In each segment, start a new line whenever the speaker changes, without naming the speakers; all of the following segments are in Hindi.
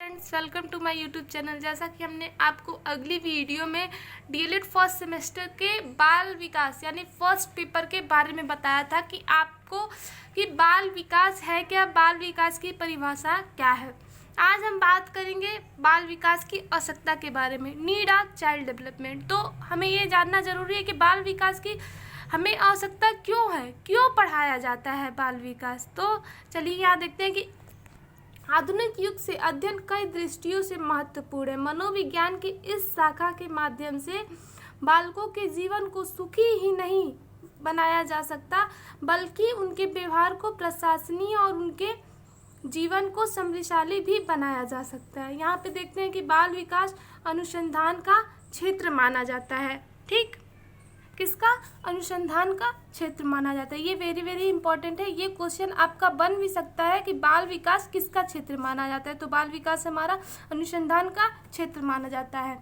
Friends, welcome to my YouTube channel. जैसा कि हमने आपको अगली वीडियो में डीएलएड फर्स्ट सेमेस्टर के बाल विकास यानी फर्स्ट पेपर के बारे में बताया था कि आपको कि बाल विकास है क्या, बाल विकास की परिभाषा क्या है। आज हम बात करेंगे बाल विकास की आवश्यकता के बारे में, नीड ऑफ चाइल्ड डेवलपमेंट। तो हमें ये जानना जरूरी है कि बाल विकास की हमें आवश्यकता क्यों है, क्यों पढ़ाया जाता है बाल विकास। तो चलिए यहाँ देखते हैं कि आधुनिक युग से अध्ययन कई दृष्टियों से महत्वपूर्ण है। मनोविज्ञान की इस शाखा के माध्यम से बालकों के जीवन को सुखी ही नहीं बनाया जा सकता, बल्कि उनके व्यवहार को प्रशंसनीय और उनके जीवन को समृद्धशाली भी बनाया जा सकता है। यहाँ पे देखते हैं कि बाल विकास अनुसंधान का क्षेत्र माना जाता है। ठीक, किसका? अनुसंधान का क्षेत्र माना जाता है। ये वेरी इंपॉर्टेंट है। ये क्वेश्चन आपका बन भी सकता है कि बाल विकास किसका क्षेत्र माना जाता है। तो बाल विकास हमारा अनुसंधान का क्षेत्र माना जाता है।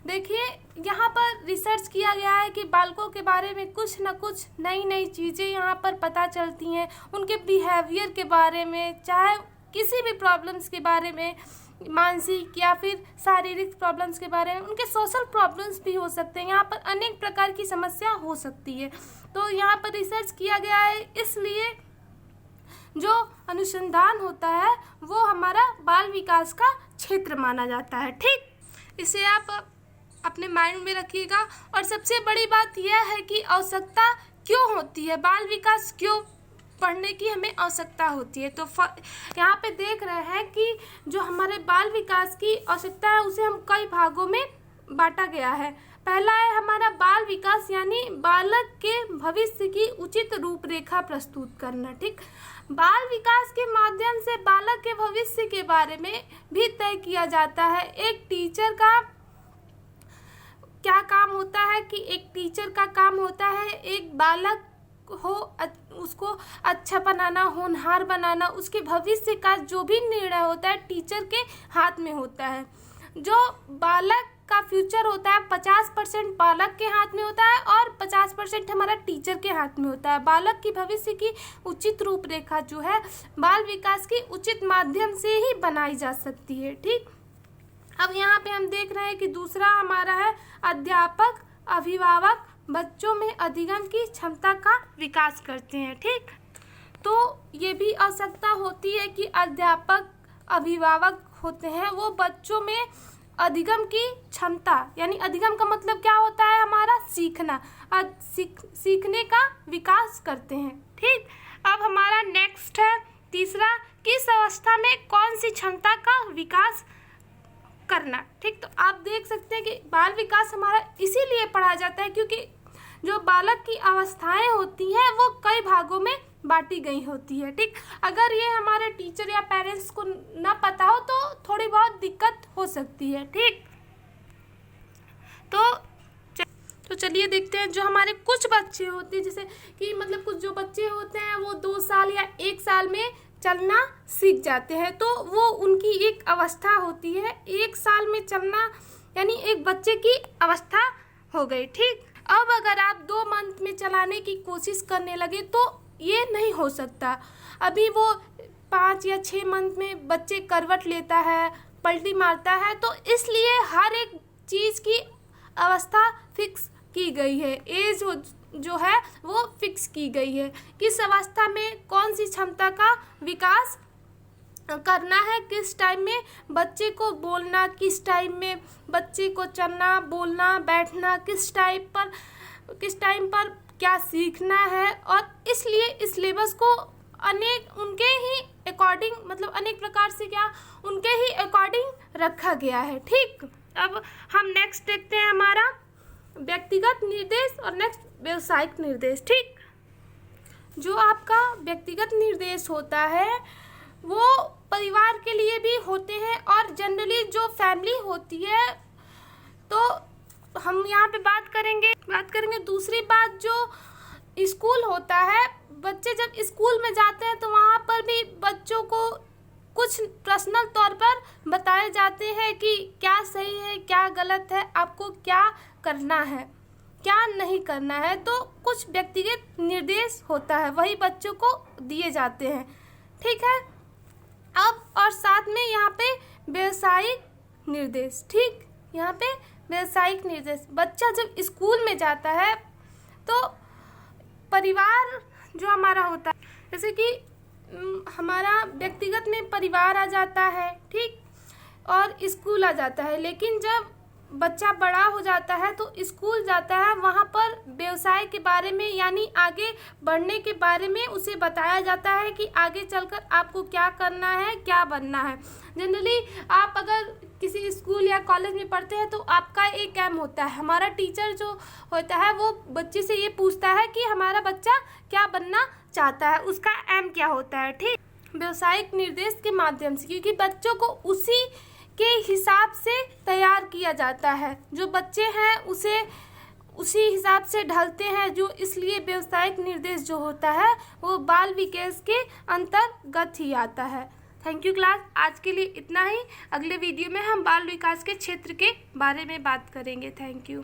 देखिए, यहाँ पर रिसर्च किया गया है कि बालकों के बारे में कुछ न कुछ नई चीज़ें यहाँ पर पता चलती हैं, उनके बिहेवियर के बारे में, चाहे किसी भी प्रॉब्लम्स के बारे में, मानसिक या फिर शारीरिक प्रॉब्लम्स के बारे में, उनके सोशल प्रॉब्लम्स भी हो सकते हैं। यहाँ पर अनेक प्रकार की समस्या हो सकती है। तो यहाँ पर रिसर्च किया गया है, इसलिए जो अनुसंधान होता है वो हमारा बाल विकास का क्षेत्र माना जाता है। ठीक, इसे आप अपने माइंड में रखिएगा। और सबसे बड़ी बात यह है कि आवश्यकता क्यों होती है, बाल विकास क्यों पढ़ने की हमें आवश्यकता होती है। तो यहाँ पे देख रहे हैं कि जो हमारे बाल विकास की आवश्यकता है उसे हम कई भागों में बांटा गया है। पहला है हमारा बाल विकास यानी बालक के भविष्य की उचित रूपरेखा प्रस्तुत करना। ठीक, बाल विकास के माध्यम से बालक के भविष्य के बारे में भी तय किया जाता है। एक टीचर का क्या काम होता है कि एक टीचर का काम होता है एक बालक हो उसको अच्छा बनाना, होनहार बनाना, उसके भविष्य का जो भी निर्णय होता है टीचर के हाथ में होता है। जो बालक का फ्यूचर होता है 50% बालक के हाथ में होता है और 50% हमारा टीचर के हाथ में होता है। बालक की भविष्य की उचित रूपरेखा जो है बाल विकास की उचित माध्यम से ही बनाई जा सकती है। ठीक, अब यहाँ पे हम देख रहे हैं कि दूसरा हमारा है अध्यापक अभिभावक बच्चों में अधिगम की क्षमता का विकास करते हैं। ठीक, तो ये भी आवश्यकता होती है कि अध्यापक अभिभावक होते हैं वो बच्चों में अधिगम की क्षमता, यानी अधिगम का मतलब क्या होता है, हमारा सीखना, सीखने का विकास करते हैं। ठीक, अब हमारा नेक्स्ट है तीसरा, किस अवस्था में कौन सी क्षमता का विकास करना। ठीक, तो आप देख सकते हैं कि बाल विकास हमारा इसीलिए पढ़ा जाता है क्योंकि जो बालक की अवस्थाएं होती हैं वो कई भागों में बांटी गई होती है। ठीक, अगर ये हमारे टीचर या पेरेंट्स को ना पता हो तो थोड़ी बहुत दिक्कत हो सकती है। ठीक, तो चलिए देखते हैं जो हमारे कुछ बच्चे होते हैं, जैसे कि मतलब कुछ जो बच्चे होते हैं वो 2 साल या 1 साल में चलना सीख जाते हैं। तो वो उनकी एक अवस्था होती है, 1 साल में चलना यानी एक बच्चे की अवस्था हो गई। ठीक, अब अगर आप 2 मंथ में चलाने की कोशिश करने लगे तो ये नहीं हो सकता। अभी वो 5 या 6 मंथ में बच्चे करवट लेता है, पलटी मारता है। तो इसलिए हर एक चीज़ की अवस्था फिक्स की गई है, एज जो है वो फिक्स की गई है, किस अवस्था में कौन सी क्षमता का विकास करना है, किस टाइम में बच्चे को बोलना, किस टाइम में बच्चे को चलना, बोलना, बैठना, किस टाइम पर क्या सीखना है। और इसलिए इस सिलेबस को अनेक उनके ही अकॉर्डिंग मतलब अनेक प्रकार से क्या उनके ही अकॉर्डिंग रखा गया है। ठीक, अब हम नेक्स्ट देखते हैं हमारा व्यक्तिगत निर्देश और नेक्स्ट व्यवसायिक निर्देश। ठीक, जो आपका व्यक्तिगत निर्देश होता है वो परिवार के लिए भी होते हैं और जनरली जो फैमिली होती है। तो हम यहाँ पे बात करेंगे दूसरी बात, जो स्कूल होता है, बच्चे जब स्कूल में जाते हैं तो वहाँ पर भी बच्चों को कुछ पर्सनल तौर पर बताए जाते हैं कि क्या सही है, क्या गलत है, आपको क्या करना है, क्या नहीं करना है। तो कुछ व्यक्तिगत निर्देश होता है वही बच्चों को दिए जाते हैं। ठीक है, अब और साथ में यहाँ पे व्यावसायिक निर्देश। ठीक, यहाँ पे व्यावसायिक निर्देश। बच्चा जब स्कूल में जाता है तो परिवार जो हमारा होता है, जैसे कि हमारा व्यक्तिगत में परिवार आ जाता है, ठीक, और स्कूल आ जाता है। लेकिन जब बच्चा बड़ा हो जाता है तो स्कूल जाता है, वहाँ पर व्यवसाय के बारे में यानी आगे बढ़ने के बारे में उसे बताया जाता है कि आगे चलकर आपको क्या करना है, क्या बनना है। जनरली आप अगर किसी स्कूल या कॉलेज में पढ़ते हैं तो आपका एक एम होता है, हमारा टीचर जो होता है वो बच्चे से ये पूछता है कि हमारा बच्चा क्या बनना चाहता है, उसका एम क्या होता है। ठीक, व्यावसायिक निर्देश के माध्यम से, क्योंकि बच्चों को उसी के हिसाब से तैयार किया जाता है, जो बच्चे हैं उसे उसी हिसाब से ढलते हैं, जो इसलिए व्यावसायिक निर्देश जो होता है वो बाल विकास के अंतर्गत ही आता है। थैंक यू क्लास, आज के लिए इतना ही। अगले वीडियो में हम बाल विकास के क्षेत्र के बारे में बात करेंगे। Thank you.